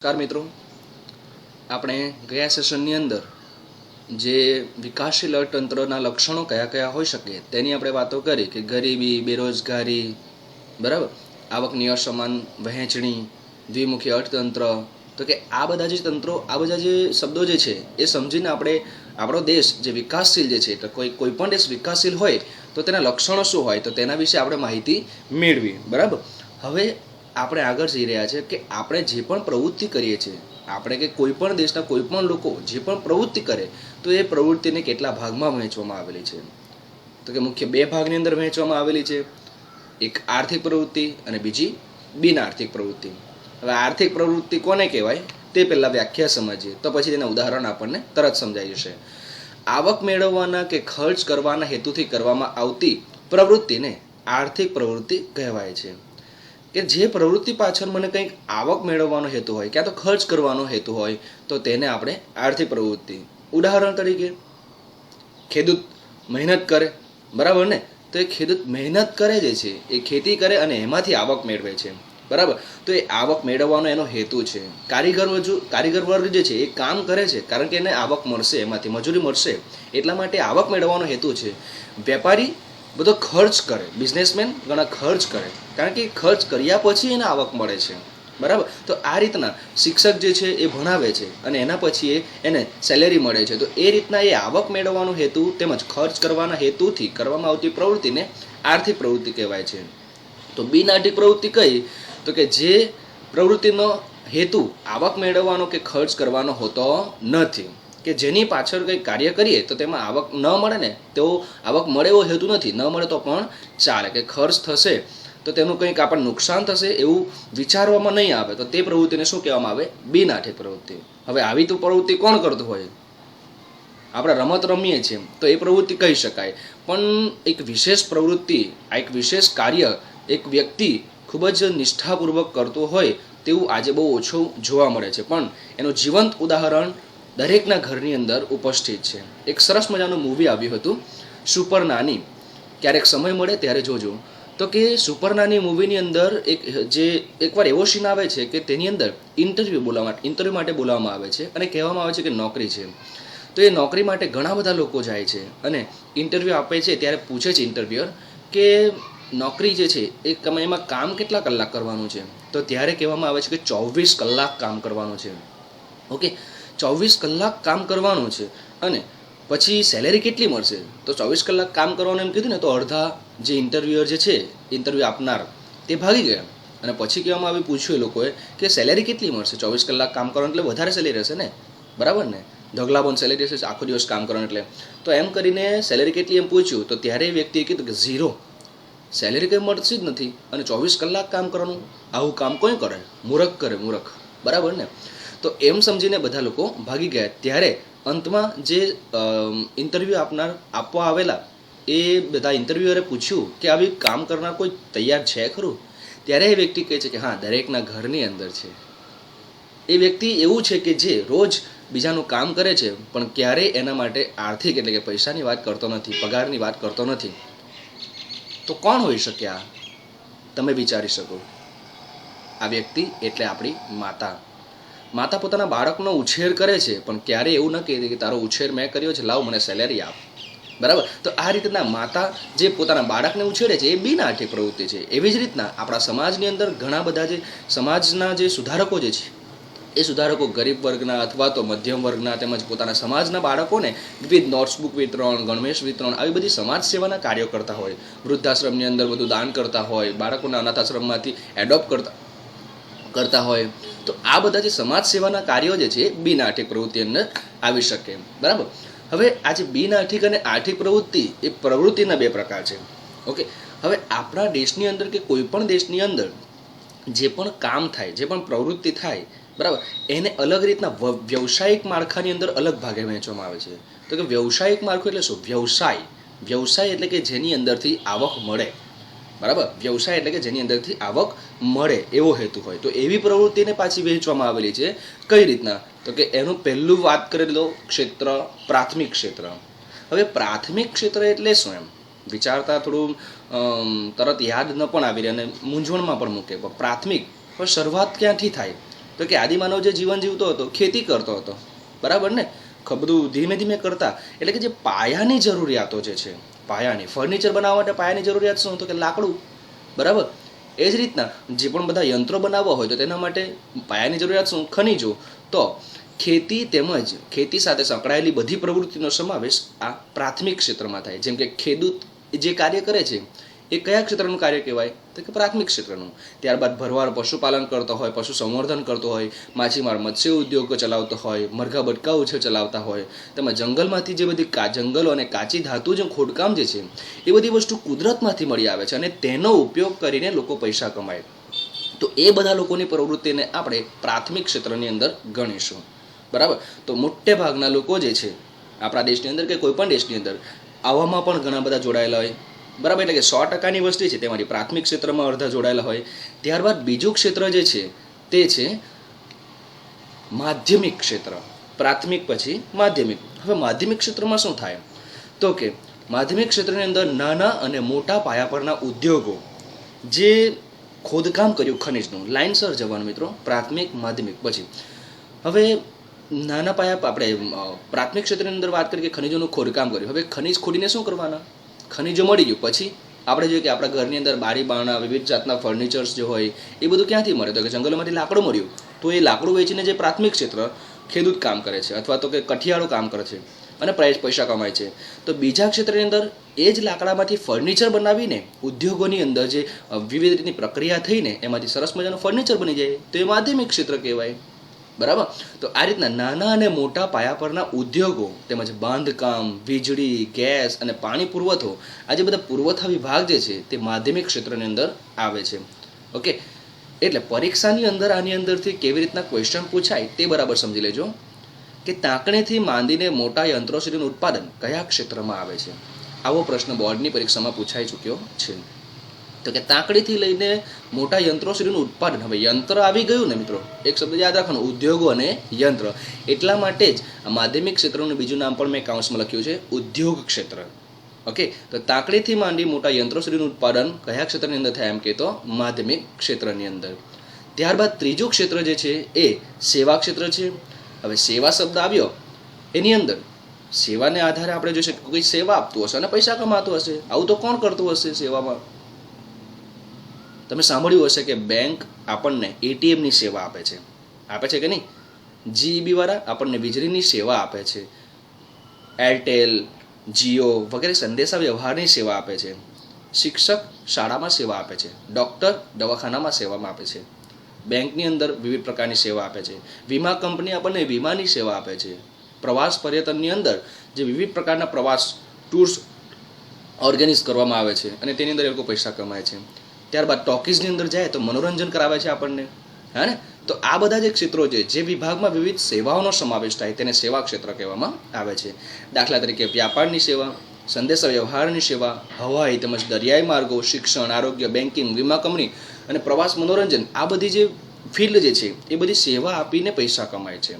નમસ્કાર મિત્રો, આપણે ગયા સેશનની અંદર જે વિકાસશીલ અર્થતંત્રના લક્ષણો કયા કયા હોઈ શકે તેની આપણે વાતો કરી કે ગરીબી, બેરોજગારી, બરાબર, આવકની અસમાન વહેંચણી, દ્વિમુખી અર્થતંત્ર. તો કે આ બધા જે તંત્રો, આ બધા જે શબ્દો જે છે એ સમજીને આપણે આપણો દેશ જે વિકાસશીલ જે છે તો કોઈ પણ દેશ વિકાસશીલ હોય તો તેના લક્ષણો શું હોય તો તેના વિશે આપણે માહિતી મેળવી. બરાબર, હવે આપણે આગળ જઈ રહ્યા છે કે આપણે જે પણ પ્રવૃત્તિ કરીએ છીએ, આપણે કે કોઈ પણ દેશના કોઈ પણ લોકો જે પણ પ્રવૃત્તિ કરે તો એ પ્રવૃત્તિને કેટલા ભાગમાં વહેંચવામાં આવેલી છે તો કે મુખ્ય બે ભાગની અંદર વહેંચવામાં આવેલી છે. એક આર્થિક પ્રવૃત્તિ અને બીજી બિન આર્થિક પ્રવૃત્તિ. હવે આર્થિક પ્રવૃત્તિ કોને કહેવાય તે પહેલાં વ્યાખ્યા સમજીએ તો પછી તેના ઉદાહરણ આપણને તરત સમજાઈ જશે. આવક મેળવવાના કે ખર્ચ કરવાના હેતુથી કરવામાં આવતી પ્રવૃત્તિને આર્થિક પ્રવૃત્તિ કહેવાય છે. કે જે પ્રવૃત્તિ પાછળ મને કંઈક આવક મેળવવાનો હેતુ હોય ક્યાં તો ખર્ચ કરવાનો હેતુ હોય તો તેને આપણે આર્થિક પ્રવૃત્તિ. ઉદાહરણ તરીકે ખેડૂત મહેનત કરે, બરાબર ને, તો એ ખેડૂત મહેનત કરે જે છે એ ખેતી કરે અને એમાંથી આવક મેળવે છે. બરાબર, તો એ આવક મેળવવાનો એનો હેતુ છે. કારીગર વર્ગ જે છે એ કામ કરે છે કારણ કે એને આવક મળશે, એમાંથી મજૂરી મળશે, એટલા માટે આવક મેળવવાનો હેતુ છે. વેપારી બધો ખર્ચ કરે, બિઝનેસમેન ઘણા ખર્ચ કરે કારણ કે ખર્ચ કર્યા પછી એને આવક મળે છે. બરાબર, તો આ રીતના શિક્ષક જે છે એ ભણાવે છે અને એના પછી એને સેલેરી મળે છે. તો એ રીતના એ આવક મેળવવાનો હેતુ તેમજ ખર્ચ કરવાના હેતુથી કરવામાં આવતી પ્રવૃત્તિને આર્થિક પ્રવૃત્તિ કહેવાય છે. તો બિન આર્થિક પ્રવૃત્તિ કઈ તો કે જે પ્રવૃત્તિનો હેતુ આવક મેળવવાનો કે ખર્ચ કરવાનો હોતો નથી, કે જેની પાછળ કંઈ કાર્ય કરીએ તો તેમાં આવક ન મળે ને તેવો આવક મળે એવો હેતુ નથી, ન મળે તો પણ ચાલે, કે ખર્ચ થશે તો તેનું કંઈક આપણને નુકસાન થશે એવું વિચારવામાં નહીં આવે તો તે પ્રવૃત્તિને શું કહેવામાં આવે? બિન આર્થિક પ્રવૃત્તિ. હવે આવી તો પ્રવૃત્તિ કોણ કરતું હોય? આપણે રમત રમીએ છીએ તો એ પ્રવૃત્તિ કહી શકાય, પણ એક વિશેષ પ્રવૃત્તિ, આ એક વિશેષ કાર્ય એક વ્યક્તિ ખૂબ જ નિષ્ઠાપૂર્વક કરતો હોય તેવું આજે બહુ ઓછું જોવા મળે છે, પણ એનું જીવંત ઉદાહરણ દરેકના ઘરની અંદર ઉપસ્થિત છે. એક સરસ મજાનું મૂવી આવ્યું હતું સુપર નાની, ક્યારેક સમય મળે ત્યારે જોજો. તો કે સુપર નાની મૂવીની અંદર એકવાર એવો સીન આવે છે કે તેની અંદર ઇન્ટરવ્યૂ માટે બોલાવવામાં આવે છે અને કહેવામાં આવે છે કે નોકરી છે. તો એ નોકરી માટે ઘણા બધા લોકો જાય છે અને ઇન્ટરવ્યૂ આપે છે. ત્યારે પૂછે છે ઇન્ટરવ્યુઅર કે નોકરી જે છે એ એમાં કામ કેટલા કલાક કરવાનું છે? તો ત્યારે કહેવામાં આવે છે કે 24 કલાક કામ કરવાનું છે. ઓકે, 24 કલાક કામ કરવાનું છે અને પછી સેલેરી કેટલી મળશે? તો 24 કલાક કામ કરવાનું એમ કીધું ને તો અડધા જે ઇન્ટરવ્યુઅર જે છે, ઇન્ટરવ્યૂ આપનાર, તે ભાગી ગયા અને પછી કહેવામાં આવ્યું, પૂછ્યું એ લોકોએ કે સેલેરી કેટલી મળશે? 24 કલાક કામ કરવાનું એટલે વધારે સેલેરી હશે ને, બરાબર ને, ઢગલાબંધ સેલેરી હશે આખો દિવસ કામ કરવાનું એટલે. તો એમ કરીને સેલેરી કેટલી એમ પૂછ્યું તો ત્યારે એ વ્યક્તિએ કીધું કે 0, સેલેરી કંઈ મળતી જ નથી અને 24 કલાક કામ કરવાનું, આવું કામ કોઈ કરે? મૂરખ કરે, મૂરખ, બરાબર ને. તો એમ સમજીને બધા લોકો ભાગી ગયા. ત્યારે અંતમાં જે ઇન્ટરવ્યૂ આપવા આવેલા એ બધા ઇન્ટરવ્યુઅરે પૂછ્યું કે આવી કામ કરનાર કોઈ તૈયાર છે ખરું? ત્યારે એ વ્યક્તિ કહે છે કે હા, દરેકના ઘરની અંદર છે. એ વ્યક્તિ એવું છે કે જે રોજ બીજાનું કામ કરે છે પણ ક્યારેય એના માટે આર્થિક એટલે કે પૈસાની વાત કરતો નથી, પગારની વાત કરતો નથી. તો કોણ હોઈ શકે આ? તમે વિચારી શકો. આ વ્યક્તિ એટલે આપણી માતા પોતાના બાળકનો ઉછેર કરે છે પણ ક્યારેય એવું ન કહે કે તારો ઉછેર મેં કર્યો છે, લાવ મને સેલેરી આપ. બરાબર, તો આ રીતના માતા જે પોતાના બાળકને ઉછેરે છે એ બિન આર્થિક પ્રવૃત્તિ છે. એવી જ રીતના આપણા સમાજની અંદર ઘણા બધા જે સમાજના જે સુધારકો જે છે એ સુધારકો ગરીબ વર્ગના અથવા તો મધ્યમ વર્ગના તેમજ પોતાના સમાજના બાળકોને વિવિધ નોટ્સબુક વિતરણ, ગણવેશ વિતરણ, આવી બધી સમાજ સેવાના કાર્યો કરતા હોય, વૃદ્ધાશ્રમની અંદર બધું દાન કરતા હોય, બાળકોના અનાથાશ્રમમાંથી એડોપ્ટ કરતા હોય. તો આ બધા જે સમાજ સેવાના કાર્યો જે છે બિન આર્થિક પ્રવૃત્તિ અંદર આવી શકે. બરાબર, હવે આ જે બિન આર્થિક અને આર્થિક પ્રવૃત્તિ એ પ્રવૃત્તિના બે પ્રકાર છે. ઓકે, હવે આપણા દેશની અંદર કે કોઈ પણ દેશની અંદર જે પણ કામ થાય, જે પણ પ્રવૃત્તિ થાય, બરાબર, એને અલગ રીતના વ્યવસાયિક માળખાની અંદર અલગ ભાગે વહેંચવામાં આવે છે. તો કે વ્યવસાયિક માળખું એટલે શું? વ્યવસાય એટલે કે જેની અંદરથી આવક મળે. બરાબર, વ્યવસાય એટલે કે જેની અંદરથી આવક મળે એવો હેતુ હોય. તો એવી પ્રવૃત્તિને પાછી વહેંચવામાં આવેલી છે. કઈ રીતના? તો કે એનું પહેલું વાત કરેલો ક્ષેત્ર પ્રાથમિક ક્ષેત્ર. હવે પ્રાથમિક ક્ષેત્ર એટલે શું એમ વિચારતા થોડું તરત યાદ ન પણ આવી રહે અને મૂંઝવણમાં પણ મૂકે. પ્રાથમિક પણ શરૂઆત ક્યાંથી થાય? તો કે આદિમાનવ જે જીવન જીવતો હતો ખેતી કરતો હતો, બરાબર ને, બધું ધીમે ધીમે કરતા. એટલે કે જે પાયાની જરૂરિયાતો જે છે, પાયાની ફર્નિચર બનાવવા માટે પાયાની જરૂરિયાત શું? તો કે લાકડું, બરાબર. એ જ રીતના જે પણ બધા યંત્રો બનાવવા હોય તો તેના માટે પાયાની જરૂરિયાત શું? ખનિજો. તો ખેતી તેમજ ખેતી સાથે સંકળાયેલી બધી પ્રવૃત્તિનો સમાવેશ આ પ્રાથમિક ક્ષેત્રમાં થાય. જેમ કે ખેડૂત જે કાર્ય કરે છે એ કયા ક્ષેત્રનું કાર્ય કહેવાય? તો કે પ્રાથમિક ક્ષેત્રનું. ત્યારબાદ ભરવાડ પશુપાલન કરતો હોય, પશુ સંવર્ધન કરતો હોય, માછીમાર મત્સ્ય ઉદ્યોગ ચલાવતો હોય, મરઘા બટકા ઉછેર ચલાવતા હોય, તેમજ જંગલમાંથી જે બધી જંગલો અને કાચી ધાતુ જે ખોદકામ જે છે એ બધી વસ્તુ કુદરતમાંથી મળી આવે છે અને તેનો ઉપયોગ કરીને લોકો પૈસા કમાય. તો એ બધા લોકોની પ્રવૃત્તિને આપણે પ્રાથમિક ક્ષેત્રની અંદર ગણીશું, બરાબર. તો મોટે ભાગના લોકો જે છે આપણા દેશની અંદર કે કોઈ પણ દેશની અંદર આવામાં પણ ઘણા બધા જોડાયેલા હોય, બરાબર. એટલે કે 100%ની વસ્તી છે તેમાંથી પ્રાથમિક ક્ષેત્રમાં અડધા જોડાયેલા હોય. ત્યારબાદ બીજું ક્ષેત્ર જે છે તે છે માધ્યમિક ક્ષેત્ર. પ્રાથમિક પછી માધ્યમિક. હવે માધ્યમિક ક્ષેત્રમાં શું થાય? તો કે માધ્યમિક ક્ષેત્રની અંદર નાના અને મોટા પાયા પરના ઉદ્યોગો, જે ખોદકામ કર્યું ખનિજનું, લાઇનસર જવાનું મિત્રો, પ્રાથમિક માધ્યમિક પછી. હવે નાના પાયા આપણે પ્રાથમિક ક્ષેત્રની અંદર વાત કરીએ કે ખનિજોનું ખોદકામ કર્યું. હવે ખનિજ ખોડીને શું કરવાના? ખનિજો મળી ગયું પછી આપણે જોઈએ કે આપણા ઘરની અંદર બારી બારણા, વિવિધ જાતના ફર્નિચર્સ જે હોય એ બધું ક્યાંથી મળે? તો કે જંગલોમાંથી લાકડું મળ્યું. તો એ લાકડું વેચીને જે પ્રાથમિક ક્ષેત્ર ખેડૂત કામ કરે છે અથવા તો કે કઠિયાળો કામ કરે છે અને પૈસા કમાય છે. તો બીજા ક્ષેત્રની અંદર એ જ લાકડામાંથી ફર્નિચર બનાવીને ઉદ્યોગોની અંદર જે વિવિધ રીતની પ્રક્રિયા થઈને એમાંથી સરસ મજાનું ફર્નિચર બની જાય તો એ માધ્યમિક ક્ષેત્ર કહેવાય, બરાબર. તો આ રીતના નાના અને મોટા પાયા પરના ઉદ્યોગો તેમજ બાંધકામ, વીજળી, ગેસ અને પાણી પુરવઠો, આ જે બધા પુરવઠા વિભાગ જે છે તે માધ્યમિક ક્ષેત્રની અંદર આવે છે. ઓકે, એટલે પરીક્ષાની અંદર આની અંદરથી કેવી રીતના ક્વેશ્ચન પૂછાય તે બરાબર સમજી લેજો કે તાંકણીથી માંડીને મોટા યંત્રો સુધીનું ઉત્પાદન કયા ક્ષેત્રમાં આવે છે. આવો પ્રશ્ન બોર્ડની પરીક્ષામાં પૂછાઈ ચૂક્યો છે. તો કે તાંકડીથી લઈને મોટા યંત્રો સુધીનું ઉત્પાદન. હવે યંત્ર આવી ગયું ને મિત્રો, એક શબ્દ યાદ રાખવાનું, ઉદ્યોગો અને યંત્ર. એટલા માટે જ માધ્યમિક ક્ષેત્રનું બીજું નામ પણ મેં કાઉન્સમાં લખ્યું છે, ઉદ્યોગ ક્ષેત્ર. ઓકે, તો તાંકડીથી માંડી મોટા યંત્રો સુધીનું ઉત્પાદન કયા ક્ષેત્રની અંદર થાય? એમ કે તો માધ્યમિક ક્ષેત્રની અંદર. ત્યારબાદ ત્રીજું ક્ષેત્ર જે છે એ સેવા ક્ષેત્ર છે. હવે સેવા શબ્દ આવ્યો, એની અંદર સેવાને આધારે આપણે જોઈ શકીએ કોઈ સેવા આપતું હશે અને પૈસા કમાતું હશે. આવું તો કોણ કરતું હશે સેવામાં? તમે સાંભળ્યું હશે કે બેંક આપણને એટીએમની સેવા આપે છે કે નહીં? જીઈબી વાળા આપણને વીજળીની સેવા આપે છે. એરટેલ, જીઓ વગેરે સંદેશા વ્યવહારની સેવા આપે છે. શિક્ષક શાળામાં સેવા આપે છે. ડૉક્ટર દવાખાનામાં સેવામાં આપે છે. બેંકની અંદર વિવિધ પ્રકારની સેવા આપે છે. વીમા કંપની આપણને વીમાની સેવા આપે છે. પ્રવાસ પર્યટનની અંદર જે વિવિધ પ્રકારના પ્રવાસ ટૂર્સ ઓર્ગેનાઇઝ કરવામાં આવે છે અને તેની અંદર એ લોકો પૈસા કમાય છે. ત્યારબાદ ટોકીઝની અંદર જાય તો મનોરંજન કરાવે છે આપણને, હા ને. તો આ બધા જે ક્ષેત્રો છે જે વિભાગમાં વિવિધ સેવાઓનો સમાવેશ થાય તેને સેવા ક્ષેત્ર કહેવામાં આવે છે. દાખલા તરીકે વ્યાપારની સેવા, સંદેશા વ્યવહારની સેવા, હવાઈ તેમજ દરિયાઈ માર્ગો, શિક્ષણ, આરોગ્ય, બેન્કિંગ, વીમા કંપની અને પ્રવાસ મનોરંજન, આ બધી જે ફિલ્ડ જે છે એ બધી સેવા આપીને પૈસા કમાય છે.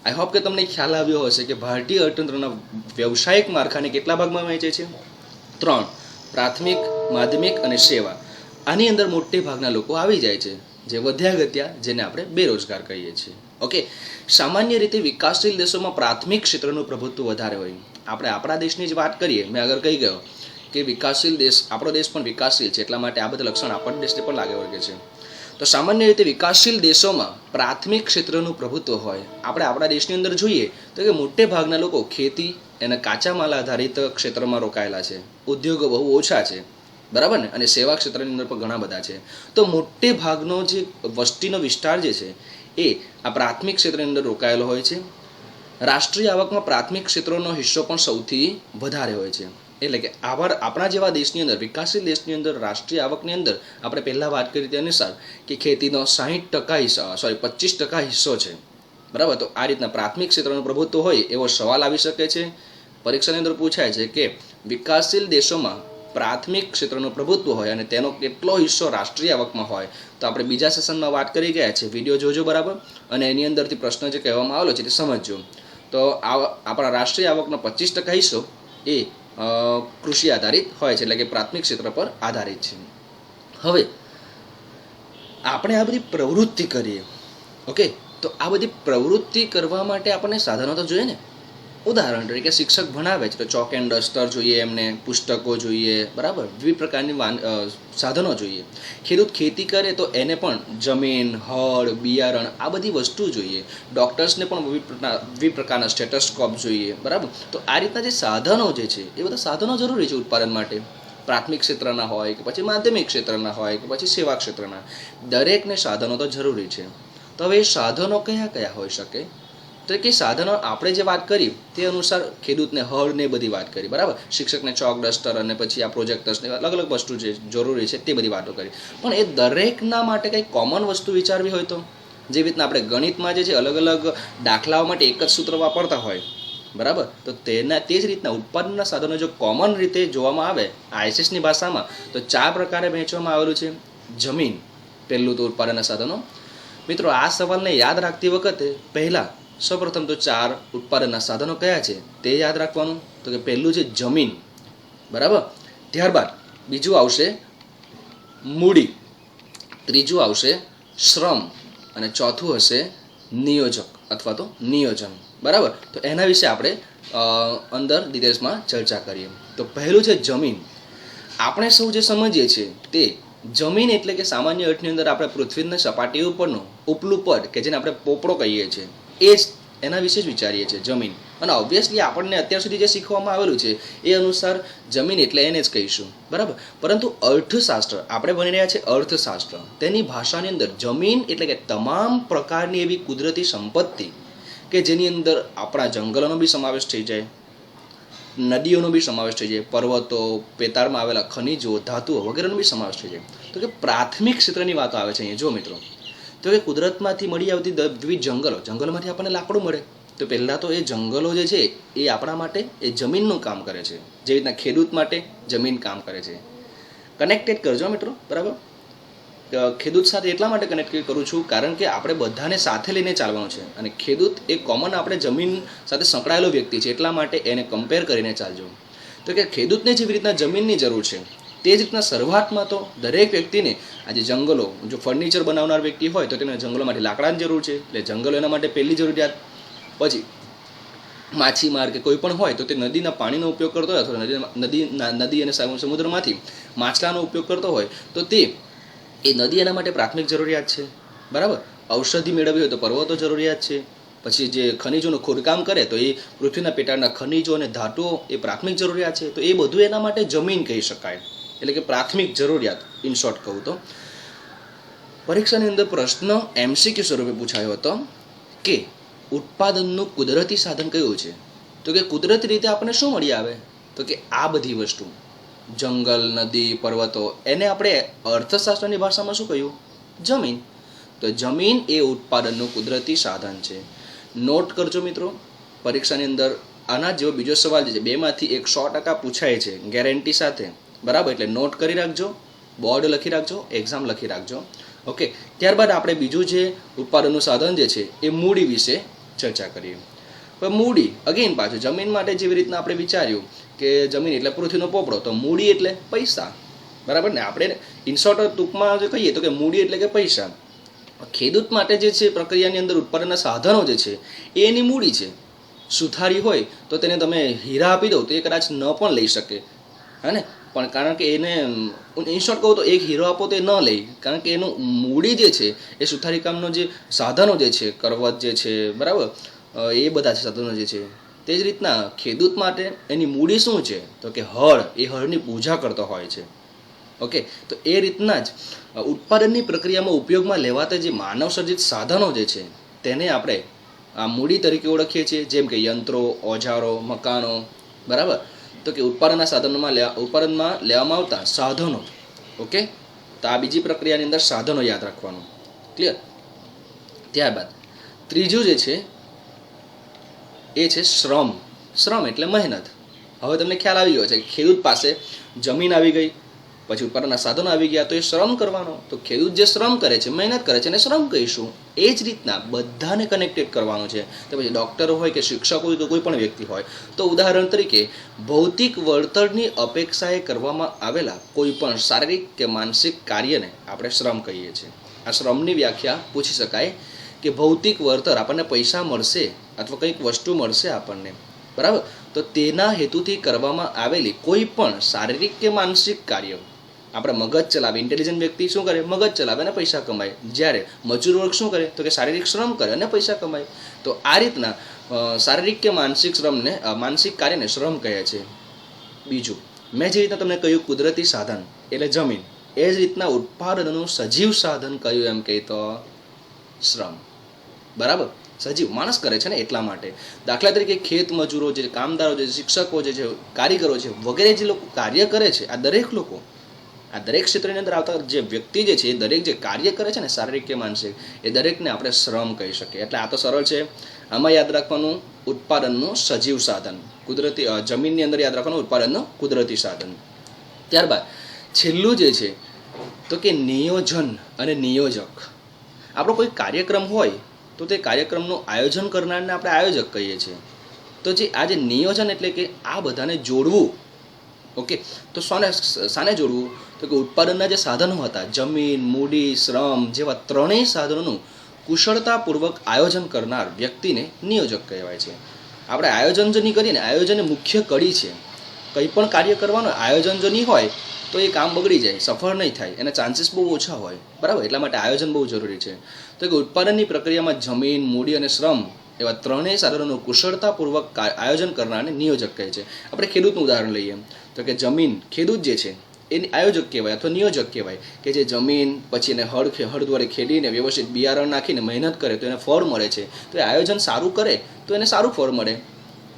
આઈ હોપ કે તમને ખ્યાલ આવ્યો હશે કે ભારતીય અર્થતંત્રના વ્યવસાયિક માળખાને કેટલા ભાગમાં વહેંચે છે? 3, પ્રાથમિક, માધ્યમિક અને સેવા. આની અંદર મોટે ભાગના લોકો આવી જાય છે જે વધ્યા ઘટ્યા, જેને આપણે બેરોજગાર કહીએ છીએ. ઓકે, સામાન્ય રીતે વિકાસશીલ દેશોમાં પ્રાથમિક ક્ષેત્રનું પ્રભુત્વ વધારે હોય. આપણે આપણા દેશની જ વાત કરીએ, મેં આગળ કહી ગયો કે વિકાસશીલ દેશ, આપણો દેશ પણ વિકાસશીલ છે, એટલા માટે આ બધા લક્ષણ આપણા દેશને પણ લાગે વળગે છે. તો સામાન્ય રીતે વિકાસશીલ દેશોમાં પ્રાથમિક ક્ષેત્રનું પ્રભુત્વ હોય. આપણે આપણા દેશની અંદર જોઈએ તો કે મોટે ભાગના લોકો ખેતી અને કાચા માલ આધારિત ક્ષેત્રમાં રોકાયેલા છે. ઉદ્યોગો બહુ ઓછા છે, બરાબર ને. અને સેવા ક્ષેત્રની અંદર પણ ઘણા બધા છે. તો મોટે ભાગનો જે વસ્તીનો વિસ્તાર જે છે એ આ પ્રાથમિક ક્ષેત્રની અંદર રોકાયેલો હોય છે. રાષ્ટ્રીય આવકમાં પ્રાથમિક ક્ષેત્રનો હિસ્સો પણ સૌથી વધારે હોય છે. એટલે કે આપણા જેવા દેશની અંદર, વિકાસશીલ દેશની અંદર રાષ્ટ્રીય આવકની અંદર આપણે પહેલાં વાત કરી તે અનુસાર કે ખેતીનો 25% હિસ્સો છે, બરાબર. તો આ રીતના પ્રાથમિક ક્ષેત્રનું પ્રભુત્વ હોય એવો સવાલ આવી શકે છે. પરીક્ષાની અંદર પૂછાય છે કે વિકાસશીલ દેશોમાં પ્રાથમિક ક્ષેત્રનું પ્રભુત્વ હોય અને તેનો કેટલો હિસ્સો રાષ્ટ્રીય આવકમાં હોય. તો આપણે બીજા સેશનમાં વાત કરી ગયા છે, વિડીયો જોજો બરાબર, અને એની અંદરથી પ્રશ્ન જે કહેવામાં આવેલો છે તે સમજજો. તો આપણા રાષ્ટ્રીય આવકનો 25% હિસ્સો એ કૃષિ આધારિત હોય છે, એટલે કે પ્રાથમિક ક્ષેત્ર પર આધારિત છે. હવે આપણે આ બધી પ્રવૃત્તિ કરીએ, ઓકે, તો આ બધી પ્રવૃત્તિ કરવા માટે આપણને સાધનો તો જોઈએ ને. ઉદાહરણ તરીકે શિક્ષક ભણાવે છે તો ચોક એન્ડ ડસ્ટર જોઈએ, એમને પુસ્તકો જોઈએ, બરાબર, વિવિધ પ્રકારની સાધનો જોઈએ. ખેડૂત ખેતી કરે તો એને પણ જમીન, હળ, બિયારણ આ બધી વસ્તુ જોઈએ. ડૉક્ટર્સને પણ વિવિધ પ્રકારના સ્ટેટસ્કોપ જોઈએ, બરાબર. તો આ રીતના જે સાધનો જે છે એ બધા સાધનો જરૂરી છે ઉત્પાદન માટે. પ્રાથમિક ક્ષેત્રના હોય કે પછી માધ્યમિક ક્ષેત્રના હોય કે પછી સેવા ક્ષેત્રના, દરેકને સાધનો તો જરૂરી છે. તો હવે એ સાધનો કયા કયા હોઈ શકે? તો કે સાધનો આપણે જે વાત કરી તે અનુસાર ખેડૂતને હળ ને બધી વાત કરી, બરાબર. શિક્ષકને ચોક, ડસ્ટર અને પછી આ પ્રોજેક્ટર્સને અલગ અલગ વસ્તુ જે જરૂરી છે તે બધી વાતો કરી. પણ એ દરેકના માટે કંઈ કોમન વસ્તુ વિચારવી હોય તો, જેવી રીતના આપણે ગણિતમાં જે છે અલગ અલગ દાખલાઓ માટે એક જ સૂત્ર વાપરતા હોય, બરાબર, તો તે જ રીતના ઉત્પાદનના સાધનો જો કોમન રીતે જોવામાં આવે આઈસીએસની ભાષામાં તો 4 પ્રકારે વહેંચવામાં આવેલું છે. જમીન પહેલું તો ઉત્પાદનના સાધનો. મિત્રો, આ સવાલને યાદ રાખતી વખતે પહેલાં સૌપ્રથમ તો 4 ઉત્પાદનના સાધનો કયા છે તે યાદ રાખવાનું. તો કે પહેલું છે જમીન, બરાબર. ત્યારબાદ બીજું આવશે મૂડી, ત્રીજું આવશે શ્રમ અને ચોથું હશે નિયોજક અથવા તો નિયોજન, બરાબર. તો એના વિશે આપણે અંદર ડિટેલ્સમાં ચર્ચા કરીએ. તો પહેલું છે જમીન. આપણે સૌ જે સમજીએ છીએ તે જમીન એટલે કે સામાન્ય અર્થની અંદર આપણે પૃથ્વીની સપાટી ઉપરનું ઉપલું પડ કે જેને આપણે પોપડો કહીએ છીએ એ જ એના વિશે જ વિચારીએ છીએ જમીન. અને ઓબ્વિયસલી આપણને અત્યાર સુધી જે શીખવામાં આવેલું છે એ અનુસાર જમીન એટલે એને જ કહીશું, બરાબર. પરંતુ અર્થશાસ્ત્ર, આપણે ભણી રહ્યા છીએ અર્થશાસ્ત્ર, તેની ભાષાની અંદર જમીન એટલે કે તમામ પ્રકારની એવી કુદરતી સંપત્તિ કે જેની અંદર આપણા જંગલોનો બી સમાવેશ થઈ જાય, નદીઓનો બી સમાવેશ થઈ જાય, પર્વતો, પેટાળમાં આવેલા ખનિજો, ધાતુઓ વગેરેનો બી સમાવેશ થઈ જાય. તો કે પ્રાથમિક ક્ષેત્રની વાતો આવે છે અહીંયા. જો મિત્રો, તો કે કુદરતમાંથી મળી આવતી વિવિધ જંગલોમાંથી આપણને લાકડું મળે. તો પહેલાં તો એ જંગલો જે છે એ આપણા માટે એ જમીનનું કામ કરે છે, જેવી રીતના ખેડૂત માટે જમીન કામ કરે છે. કનેક્ટેડ કરજો મિત્રો, બરાબર. ખેડૂત સાથે એટલા માટે કનેક્ટ કરું છું કારણ કે આપણે બધાને સાથે લઈને ચાલવાનું છે અને ખેડૂત એ કોમન આપણે જમીન સાથે સંકળાયેલો વ્યક્તિ છે, એટલા માટે એને કમ્પેર કરીને ચાલજો. તો કે ખેડૂતને જેવી રીતના જમીનની જરૂર છે તે જ રીતના શરૂઆતમાં તો દરેક વ્યક્તિને આજે જંગલો, જો ફર્નિચર બનાવનાર વ્યક્તિ હોય તો તેને જંગલોમાંથી લાકડાની જરૂર છે, એટલે જંગલો એના માટે પહેલી જરૂરિયાત. પછી માછીમાર કે કોઈ પણ હોય તો તે નદીના પાણીનો ઉપયોગ કરતો હોય અથવા નદી અને સમુદ્રમાંથી માછલાનો ઉપયોગ કરતો હોય તો તે એ નદી એના માટે પ્રાથમિક જરૂરિયાત છે, બરાબર. ઔષધિ મેળવવી હોય તો પર્વતો જરૂરિયાત છે. પછી જે ખનિજોનું ખોદકામ કરે તો એ પૃથ્વીના પેટાળના ખનિજો અને ધાતુઓ એ પ્રાથમિક જરૂરિયાત છે. તો એ બધું એના માટે જમીન કહી શકાય, એટલે કે પ્રાથમિક જરૂરિયાત. ઇન શોર્ટ કહું તો પરીક્ષાની અંદર પ્રશ્ન MCQ સ્વરૂપે પૂછાયો હતો કે ઉત્પાદનનું કુદરતી સાધન કયું છે? તો કે કુદરતી રીતે આપણને શું મળી આવે? તો કે આ બધી વસ્તુ, જંગલ, નદી, પર્વતો, એને આપણે અર્થશાસ્ત્રની ભાષામાં શું કહ્યું? જમીન. તો જમીન એ ઉત્પાદનનું કુદરતી સાધન છે. નોટ કરજો મિત્રો, પરીક્ષાની અંદર આના જેવો બીજો સવાલ જે છે 2માંથી 100% પૂછાય છે ગેરંટી સાથે, બરાબર. એટલે નોટ કરી રાખજો, બોર્ડ લખી રાખજો, એક્ઝામ લખી રાખજો. ઓકે. ત્યારબાદ આપણે બીજું જે ઉત્પાદનનું સાધન જે છે એ મૂડી વિશે ચર્ચા કરીએ. પણ મૂડી અગેન પાછું જમીન માટે જેવી રીતના આપણે વિચાર્યું કે જમીન એટલે પૃથ્વીનો પોપડો, તો મૂડી એટલે પૈસા, બરાબર ને. આપણે ઇનશોર્ટ ટૂંકમાં જે કહીએ તો કે મૂડી એટલે કે પૈસા. ખેડૂત માટે જે છે પ્રક્રિયાની અંદર ઉત્પાદનના સાધનો જે છે એ એની મૂડી છે. સુથારી હોય તો તેને તમે હીરા આપી દો તો એ કદાચ ન પણ લઈ શકે, હે ને. પણ કારણ કે એને ઇનશોર્ટ કહું તો એક હીરો આપો તો એ ન લે, કારણ કે એનું મૂડી જે છે એ સુથારી કામનો જે સાધનો જે છે, કરવત જે છે, બરાબર, એ બધા સાધનો જે છે. તે જ રીતના ખેડૂત માટે એની મૂડી શું છે? તો કે હળ. એ હળની પૂજા કરતો હોય છે. ઓકે. તો એ રીતના જ ઉત્પાદનની પ્રક્રિયામાં ઉપયોગમાં લેવાતા જે માનવ સર્જિત સાધનો જે છે તેને આપણે આ મૂડી તરીકે ઓળખીએ છીએ, જેમ કે યંત્રો, ઓજારો, મકાનો, બરાબર. તો કે ઉત્પાદનના સાધનોમાં ઉત્પાદનમાં લેવામાં આવતા સાધનો. ઓકે. તો આ બીજી પ્રક્રિયાની અંદર સાધનો યાદ રાખવાનું. ક્લિયર? ત્યારબાદ ત્રીજું જે છે એ છે શ્રમ. શ્રમ એટલે મહેનત. હવે તમને ખ્યાલ આવી ગયો છે કે ખેડૂત પાસે જમીન આવી ગઈ, પછી ઉત્પાદનના સાધનો આવી ગયા, તો એ શ્રમ કરવાનો. તો ખેડૂત જે શ્રમ કરે છે, મહેનત કરે છે, એને શ્રમ કહીશું. એ જ રીતના બધાને કનેક્ટેડ કરવાનું છે. તો પછી ડૉક્ટર હોય કે શિક્ષક હોય કે કોઈ પણ વ્યક્તિ હોય, તો ઉદાહરણ તરીકે ભૌતિક વળતરની અપેક્ષાએ કરવામાં આવેલા કોઈ પણ શારીરિક કે માનસિક કાર્યને આપણે શ્રમ કહીએ છીએ. આ શ્રમની વ્યાખ્યા પૂછી શકાય કે ભૌતિક વળતર આપણને પૈસા મળશે અથવા કંઈક વસ્તુ મળશે આપણને, બરાબર, તો તેના હેતુથી કરવામાં આવેલી કોઈ પણ શારીરિક કે માનસિક કાર્ય, આપણે મગજ ચલાવે, ઇન્ટેલિજન્ટ વ્યક્તિ શું કરે, મગજ ચલાવે અને પૈસા કમાય, જ્યારે મજૂર વર્ગ શું કરે તો કે શારીરિક શ્રમ કરે અને પૈસા કમાય. તો આ રીતના શારીરિક કે માનસિક શ્રમને, માનસિક કાર્યને શ્રમ કહે છે. બીજું, મેં જે રીતના તમને કહ્યું કુદરતી સાધન એટલે જમીન, એ જ રીતના ઉત્પાદનનું સજીવ સાધન કહ્યું એમ કહે તો શ્રમ, બરાબર, સજીવ માણસ કરે છે ને એટલા માટે. દાખલા તરીકે ખેત મજૂરો જે, કામદારો જે, શિક્ષકો જે છે, કારીગરો છે, વગેરે જે લોકો કાર્ય કરે છે, આ દરેક લોકો, આ દરેક ક્ષેત્રની અંદર આવતા જે વ્યક્તિ જે છે એ દરેક જે કાર્ય કરે છે ને શારીરિક કે માનસિક, એ દરેકને આપણે શ્રમ કહી શકીએ. એટલે આ તો સરળ છે. આમાં યાદ રાખવાનું ઉત્પાદનનું સજીવ સાધન, કુદરતી જમીનની અંદર યાદ રાખવાનું ઉત્પાદનનું કુદરતી સાધન. ત્યારબાદ છેલ્લું જે છે તો કે નિયોજન અને નિયોજક. આપણો કોઈ કાર્યક્રમ હોય તો તે કાર્યક્રમનું આયોજન કરનારને આપણે આયોજક કહીએ છીએ. તો જે આ જે નિયોજન એટલે કે આ બધાને જોડવું. ઓકે, તો શાને જોડવું તો કે ઉત્પાદનના જે સાધનો હતા, જમીન, મૂડી, શ્રમ જેવા ત્રણેય સાધનોનું કુશળતાપૂર્વક આયોજન કરનાર વ્યક્તિને નિયોજક કહેવાય છે. આપણે આયોજન જો નહીં કરીએ ને, આયોજન મુખ્ય કડી છે. કંઈ પણ કાર્ય કરવાનું આયોજન જો નહીં હોય તો એ કામ બગડી જાય, સફળ નહીં થાય, એના ચાન્સીસ બહુ ઓછા હોય, બરાબર. એટલા માટે આયોજન બહુ જરૂરી છે. તો કે ઉત્પાદનની પ્રક્રિયામાં જમીન, મૂડી અને શ્રમ એવા ત્રણેય સાધનોનું કુશળતાપૂર્વક આયોજન કરનારને નિયોજક કહે છે. આપણે ખેડૂતનું ઉદાહરણ લઈએ તો કે જમીન, ખેડૂત જે છે એની આયોજક કહેવાય અથવા નિયોજક કહેવાય, કે જે જમીન પછી એને હળ દ્વારા ખેડીને વ્યવસ્થિત બિયારણ નાખીને મહેનત કરે તો એને ફળ મળે છે. તો એ આયોજન સારું કરે તો એને સારું ફળ મળે.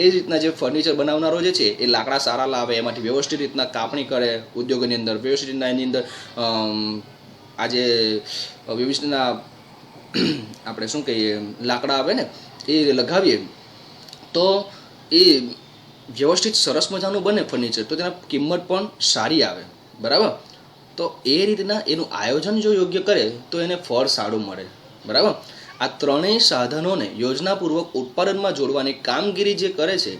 એ જ રીતના જે ફર્નિચર બનાવનારો જે છે એ લાકડા સારા લાવે, એમાંથી વ્યવસ્થિત રીતના કાપણી કરે ઉદ્યોગોની અંદર, વ્યવસ્થિત રીતના એની અંદર આજે વ્યવસ્થિતના આપણે શું કહીએ લાકડા આવે ને એ લગાવીએ તો એ વ્યવસ્થિત સરસ મજાનું બને ફર્નિચર, તો તેના કિંમત પણ સારી આવે, બરાબર. તો એ રીતના એનું આયોજન જો યોગ્ય કરે તો એને ફળ સારું મળે, બરાબર. આ ત્રણેય સાધનોને યોજનાપૂર્વક ઉત્પાદનમાં જોડવાની કામગીરી જે કરે છે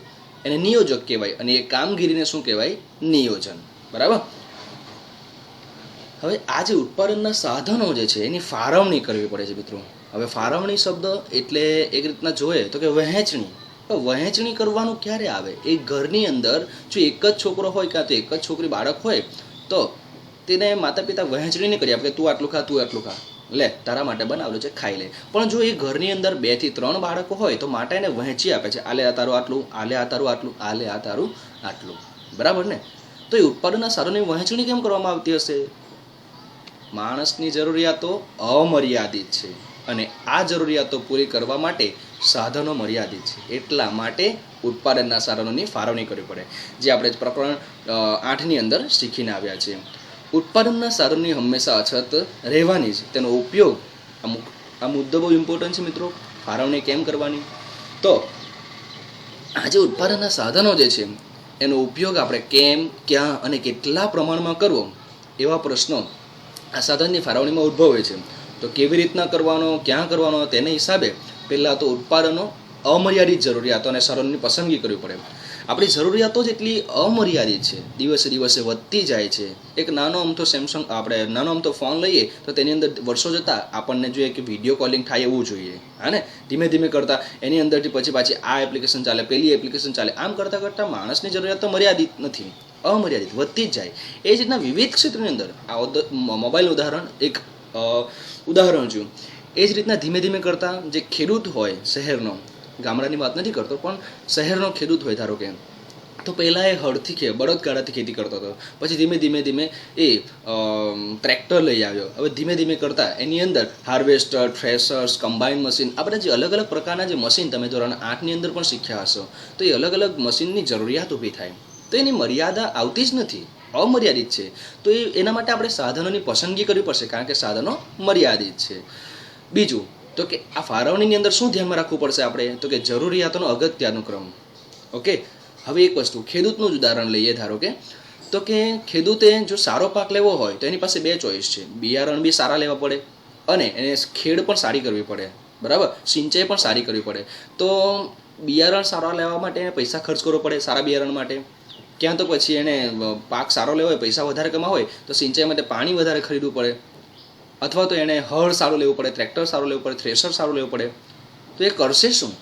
એને નિયોજક કહેવાય, અને એ કામગીરીને શું કહેવાય, નિયોજન, બરાબર. હવે આ જે ઉત્પાદનના સાધનો જે છે એની ફાળવણી કરવી પડે છે મિત્રો. હવે ફાળવણી શબ્દ એટલે એક રીતના જોઈએ તો કે વહેંચણી. વહેંચણી કરવાનું ક્યારે આવે, એ ઘરની અંદર જો એક જ છોકરો હોય કાં તો એક જ છોકરી બાળક હોય તો તેને માતા પિતા વહેંચણી નહીં કરી આપે કે તું આટલું ખા, તું આટલું ખા, લે તારા માટે બનાવેલું છે ખાઈ લે. પણ જો એ ઘરની અંદર 2 થી 3 બાળકો હોય તો માટે એને વહેંચી આપે છે, આલે આ તારું આટલું, આલે આ તારું આટલું, આલે આ તારું આટલું, બરાબર ને. તો એ ઉત્પાદનના સાધનોની વહેંચણી કેમ કરવામાં આવતી હશે? માણસની જરૂરિયાતો અમર્યાદિત છે અને આ જરૂરિયાતો પૂરી કરવા માટે સાધનો મર્યાદિત છે, એટલા માટે ઉત્પાદનના સાધનોની ફાળવણી કરવી પડે, જે આપણે પ્રકરણ 8ની અંદર શીખીને આવ્યા છીએ. ઉત્પાદનના સાધનોની હંમેશા અછત રહેવાની છે, તેનો ઉપયોગ, આ મુદ્દો બહુ ઇમ્પોર્ટન્ટ છે મિત્રો, ફાળવણી કેમ કરવાની. તો આ જે ઉત્પાદનના સાધનો જે છે એનો ઉપયોગ આપણે કેમ, ક્યાં અને કેટલા પ્રમાણમાં કરવો, એવા પ્રશ્નો આ સાધનની ફાળવણીમાં ઉદ્ભવે છે. તો કેવી રીતના કરવાનો, ક્યાં કરવાનો, તેના હિસાબે પહેલાં તો ઉત્પાદનો અમર્યાદિત જરૂરિયાતો અને સાધનોની પસંદગી કરવી પડે. આપણી જરૂરિયાતો જ એટલી અમર્યાદિત છે, દિવસે દિવસે વધતી જાય છે. એક નાનો અમથો સેમસંગ, આપણે નાનો અમથો ફોન લઈએ તો તેની અંદર વર્ષો જતાં આપણને જોઈએ કે વિડીયો કોલિંગ થાય એવું જોઈએ, હા ને. ધીમે ધીમે કરતાં એની અંદરથી પછી પાછી આ એપ્લિકેશન ચાલે, પેલી એપ્લિકેશન ચાલે, આમ કરતાં કરતાં માણસની જરૂરિયાત તો મર્યાદિત નથી, અમર્યાદિત વધતી જ જાય. એ જ રીતના વિવિધ ક્ષેત્રની અંદર આ મોબાઈલનું ઉદાહરણ એક ઉદાહરણ છું. એ જ રીતના ધીમે ધીમે કરતાં જે ખેડૂત હોય શહેરનો, ગામડાની વાત નથી કરતો, પણ શહેરનો ખેડૂત હોય ધારો કે, તો પહેલાં એ હળથી બળદગાડાથી ખેતી કરતો હતો, પછી ધીમે ધીમે ધીમે એ ટ્રેક્ટર લઈ આવ્યો. હવે ધીમે ધીમે કરતાં એની અંદર હાર્વેસ્ટર, થ્રેશર્સ, કમ્બાઇન મશીન, આ બધા જે અલગ અલગ પ્રકારના જે મશીન તમે ધોરણ 8ની અંદર પણ શીખ્યા હશો, તો એ અલગ અલગ મશીનની જરૂરિયાત ઊભી થાય. તો એની મર્યાદા આવતી જ નથી, અમર્યાદિત છે. તો એના માટે આપણે સાધનોની પસંદગી કરવી પડશે, કારણ કે સાધનો મર્યાદિત છે. બીજું તો કે આ ફાળવણીની અંદર શું ધ્યાનમાં રાખવું પડશે આપણે, તો કે જરૂરિયાતોનો અગત્યાનુક્રમ. ઓકે, હવે એક વસ્તુ ખેડૂતનું જ ઉદાહરણ લઈએ ધારો કે, તો કે ખેડૂતે જો સારો પાક લેવો હોય તો એની પાસે 2 ચોઈસ છે, બિયારણ બી સારા લેવા પડે અને એને ખેડ પણ સારી કરવી પડે, બરાબર, સિંચાઈ પણ સારી કરવી પડે. તો બિયારણ સારા લેવા માટે એને પૈસા ખર્ચ કરવો પડે સારા બિયારણ માટે, ક્યાં તો પછી એને પાક સારો લેવો હોય, પૈસા વધારે કમાવા હોય તો સિંચાઈ માટે પાણી વધારે ખરીદવું પડે. અથવા તો એણે હળ સારું લેવું પડે, ટ્રેક્ટર સારું લેવું પડે, થ્રેશર સારું લેવું પડે, તો એ કરશે શું?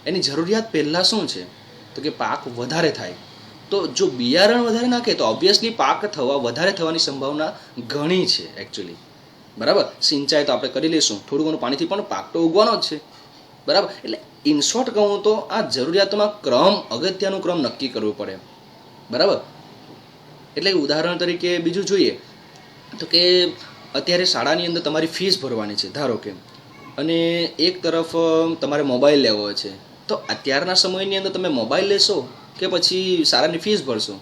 એની જરૂરિયાત પહેલાં શું છે? તો કે પાક વધારે થાય. તો જો બિયારણ વધારે નાખે તો ઓબ્વિયસલી પાક વધારે થવાની સંભાવના ઘણી છે એકચ્યુઅલી, બરાબર. સિંચાઈ તો આપણે કરી લઈશું, થોડું ઘણું પાણીથી પણ પાક તો ઉગવાનો જ છે, બરાબર. એટલે ઇન શોર્ટ કહું તો આ જરૂરિયાતોમાં અગત્યનું ક્રમ નક્કી કરવું પડે, બરાબર. એટલે ઉદાહરણ તરીકે બીજું જોઈએ તો કે અત્યારે શાળાની અંદર તમારી ફીસ ભરવાની છે ધારો કે, અને એક તરફ તમારે મોબાઈલ લેવો છે, તો અત્યારના સમયની અંદર તમે મોબાઈલ લેશો કે પછી શાળાની ફીસ ભરશો?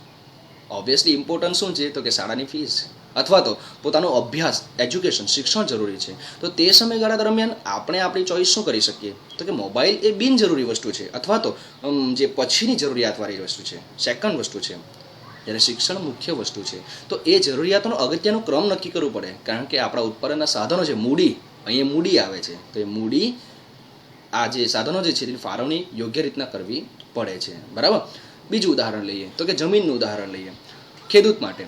ઓબ્વિયસલી ઇમ્પોર્ટન્ટ શું છે? તો કે શાળાની ફીસ અથવા તો પોતાનો અભ્યાસ, એજ્યુકેશન, શિક્ષણ જરૂરી છે. તો તે સમયગાળા દરમિયાન આપણે આપણી ચોઈસ શું કરી શકીએ? તો કે મોબાઈલ એ બિનજરૂરી વસ્તુ છે અથવા તો જે પછીની જરૂરિયાતવાળી વસ્તુ છે, સેકન્ડ વસ્તુ છે, જ્યારે શિક્ષણ મુખ્ય વસ્તુ છે. તો એ જરૂરિયાતોનો અગત્યનો ક્રમ નક્કી કરવું પડે, કારણ કે આપણા ઉત્પાદનના સાધનો છે, મૂડી, અહીંયા મૂડી આવે છે, તો એ મૂડી, આ જે સાધનો જે છે તેની ફાળવણી યોગ્ય રીતના કરવી પડે છે, બરાબર. બીજું ઉદાહરણ લઈએ તો કે જમીનનું ઉદાહરણ લઈએ ખેડૂત માટે.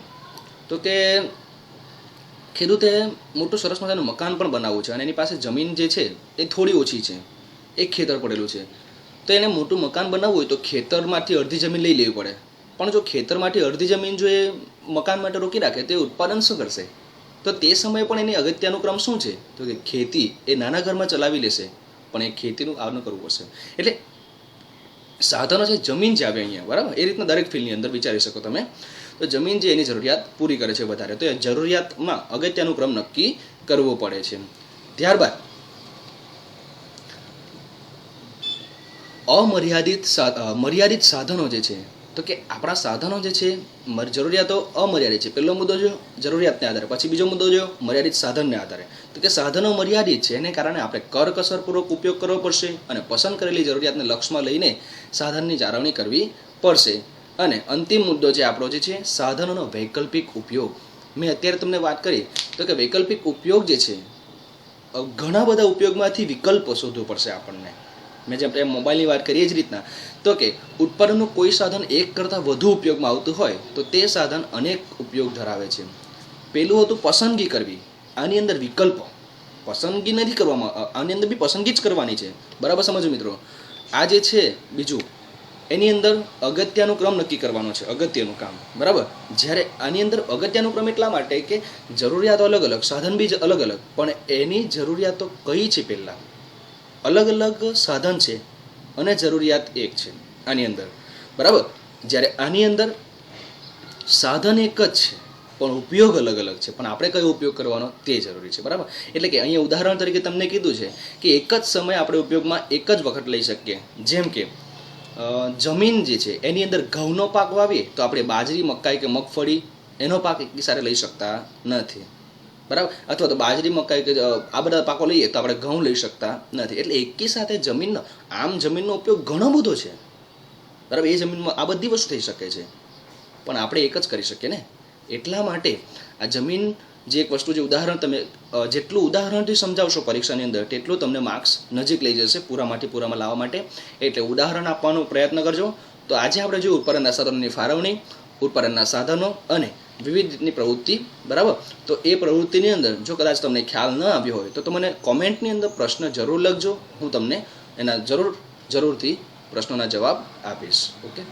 તો કે ખેડૂતે મોટું સરસ મજાનું મકાન પણ બનાવવું છે અને એની પાસે જમીન જે છે એ થોડી ઓછી છે, એક ખેતર પડેલું છે. તો એને મોટું મકાન બનાવવું હોય તો ખેતરમાંથી અડધી જમીન લઈ લેવી પડે. પણ જો ખેતરમાંથી અડધી જમીન જો એ મકાન માટે રોકી રાખે તો એ ઉત્પાદન શું કરશે? તો તે સમયે પણ એની અગત્યનું ક્રમ શું છે? તો કે ખેતી એ નાના ઘરમાં ચલાવી લેશે, પણ એ ખેતીનું આવનું કરવું પડશે. એટલે સાધનો છે, જમીન જે આવે અહીંયા, બરાબર, એ રીતના દરેક ફિલ્ડની અંદર વિચારી શકો તમે. તો જમીન જે એની જરૂરિયાત પૂરી કરે છે વધારે, તો એ જરૂરિયાતમાં અગત્યનું ક્રમ નક્કી કરવો પડે છે. ત્યારબાદ મર્યાદિત સાધનો જે છે, તો કે આપણા સાધનો જે છે જરૂરિયાતો અમર્યાદિત છે. પહેલો મુદ્દો જો જરૂરિયાતને આધારે, પછી બીજો મુદ્દો જો મર્યાદિત સાધનને આધારે. તો કે સાધનો મર્યાદિત છે, એને કારણે આપણે કરકસરપૂર્વક ઉપયોગ કરવો પડશે અને પસંદ કરેલી જરૂરિયાતને લક્ષ્યમાં લઈને સાધનની જાળવણી કરવી પડશે. અને અંતિમ મુદ્દો જે આપણો જે છે સાધનોનો વૈકલ્પિક ઉપયોગ. મેં અત્યારે તમને વાત કરી તો કે વૈકલ્પિક ઉપયોગ જે છે, ઘણા બધા ઉપયોગમાંથી વિકલ્પો શોધવો પડશે આપણને. મેં જેમ આપણે મોબાઈલની વાત કરીએ જ રીતના, તો કે ઉત્પાદનનું કોઈ સાધન એક કરતાં વધુ ઉપયોગમાં આવતું હોય તો તે સાધન અનેક ઉપયોગ ધરાવે છે. પેલું હતું પસંદગી કરવી, આની અંદર વિકલ્પો, પસંદગી નથી કરવામાં, આની અંદર બી પસંદગી જ કરવાની છે, બરાબર સમજો મિત્રો. આ જે છે બીજું, એની અંદર અગત્યનું ક્રમ નક્કી કરવાનો છે, અગત્યનું કામ, બરાબર. જ્યારે આની અંદર અગત્યનું ક્રમ એટલા માટે કે જરૂરિયાતો અલગ અલગ, સાધન બી અલગ અલગ, પણ એની જરૂરિયાતો કઈ છે? પહેલાં અલગ અલગ સાધન છે અને જરૂરિયાત એક છે આની અંદર, બરાબર. જ્યારે આની અંદર સાધન એક જ છે પણ ઉપયોગ અલગ અલગ છે, પણ આપણે કયો ઉપયોગ કરવાનો તે જરૂરી છે, બરાબર. એટલે કે અહીંયા ઉદાહરણ તરીકે તમને કીધું છે કે એક જ સમયે આપણે ઉપયોગમાં એક જ વખત લઈ શકીએ. જેમ કે જમીન જે છે એની અંદર ઘઉંનો પાક વાવીએ તો આપણે બાજરી, મકાઈ કે મગફળી એનો પાક એક સાથે લઈ શકતા નથી, બરાબર. અથવા તો બાજરી, મકાઈ કે આ બધા પાકો લઈએ તો આપણે ઘઉં લઈ શકતા નથી. એટલે એકી સાથે જમીનનો, આમ જમીનનો ઉપયોગ ઘણો બધો છે, બરાબર. એ જમીનમાં આ બધી વસ્તુ થઈ શકે છે, પણ આપણે એક જ કરી શકીએ ને. એટલા માટે આ જમીન જે એક વસ્તુ, જે ઉદાહરણ તમે જેટલું ઉદાહરણથી સમજાવશો પરીક્ષાની અંદર તેટલું તમને માર્ક્સ નજીક લઈ જશે પૂરામાંથી પૂરામાં લાવવા માટે. એટલે ઉદાહરણ આપવાનો પ્રયત્ન કરજો. તો આજે આપણે જોયું ઉત્પાદનના સાધનોની ફાળવણી, ઉત્પાદનના સાધનો અને વિવિધ રીતની પ્રવૃત્તિ, બરાબર. તો એ પ્રવૃત્તિની અંદર જો કદાચ તમને ખ્યાલ ન આવ્યો હોય તો મને કોમેન્ટની અંદર પ્રશ્ન જરૂર લખજો, હું તમને એના જરૂરથી પ્રશ્નોના જવાબ આપીશ. ઓકે.